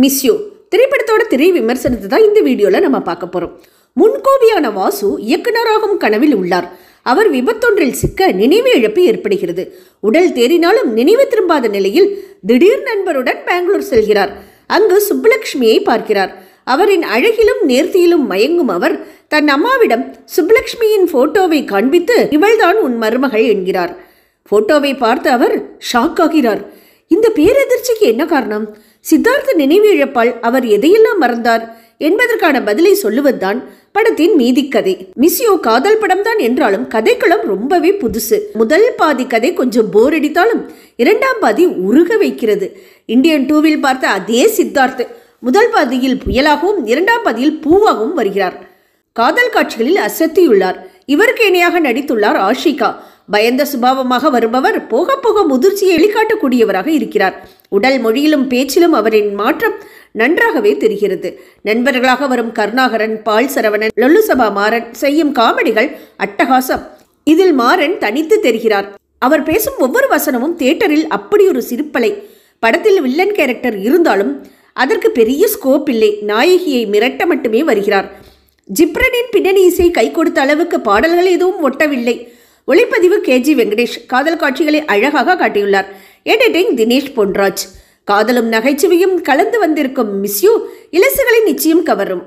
Miss you திரைப்படத்தோட திரை விமர்சனத்தை தான் இந்த வீடியோல நம்ம பார்க்க போறோம். முன்கோபியான வாசு இயக்குனராகும் கனவில் உள்ளார். அவர் விபத்தொன்றில் சிக்க நினைவு இழப்பு ஏற்படுகிறது. உடல் தேறினாலும் நினைவு திரும்பாத நிலையில் திடீர் நண்பருடன் பெங்களூர் செல்கிறார். அங்கு சுப்புலட்சுமியை பார்க்கிறார். அவரின் அழகிலும் நேர்த்தியிலும் மயங்கும் அவர் தன் அம்மாவிடம் சுப்புலட்சுமியின் போட்டோவை காண்பித்து இவள்தான் உன் மருமகள் என்கிறார். போட்டோவை பார்த்து அவர் ஷாக் ஆகிறார். இந்த பேரதிர்ச்சிக்கு என்ன காரணம்? சித்தார்த்த நினைவு இழப்பால் அவர் எதையெல்லாம் மறந்தார் என்பதற்கான பதிலை சொல்லுவதுதான் படத்தின் மீதி கதை. மிஸ் யூ காதல் படம் தான் என்றாலும் கதைக்களம் ரொம்பவே புதுசு. முதல் பாதி கதை கொஞ்சம் போர் அடித்தாலும் இரண்டாம் பாதி உருக வைக்கிறது. இந்தியன் 2வில் பார்த்த அதே சித்தார்த் முதல் பாதியில் புயலாகவும் இரண்டாம் பாதியில் பூவாகவும் வருகிறார். காதல் காட்சிகளில் அசத்தியுள்ளார். இவருக்கு இணையாக நடித்துள்ளார் ஆஷிகா. பயந்த சுபாவமாக வருபவர் போக போக முதிர்ச்சியை வெளிக்காட்டக்கூடியவராக இருக்கிறார். உடல் மொழியிலும் பேச்சிலும் அவரின் மாற்றம் நன்றாகவே தெரிகிறது. நண்பர்களாக வரும் கருணாகரன், பால் சரவணன், லொல்லுசபா மாறன் செய்யும் காமெடிகள் அட்டகாசம். இதில் மாறன் தனித்து தெரிகிறார். அவர் பேசும் ஒவ்வொரு வசனமும் தியேட்டரில் அப்படி ஒரு சிரிப்பலை. படத்தில் வில்லன் கேரக்டர் இருந்தாலும் அதற்கு பெரிய ஸ்கோப் இல்லை. நாயகியை மிரட்ட மட்டுமே வருகிறார். ஜிப்ரனின் பின்னணி இசை கை கொடுத்த அளவுக்கு பாடல்கள் எதுவும் ஒட்டவில்லை. ஒளிப்பதிவு KG வெங்கடேஷ். காதல் காட்சிகளை அழகாக காட்டியுள்ளார். எடிட்டிங் தினேஷ் பொன்ராஜ். காதலும் நகைச்சுவையும் கலந்து வந்திருக்கும் மிஸ் யூ இலசுகளை நிச்சயம் கவரும்.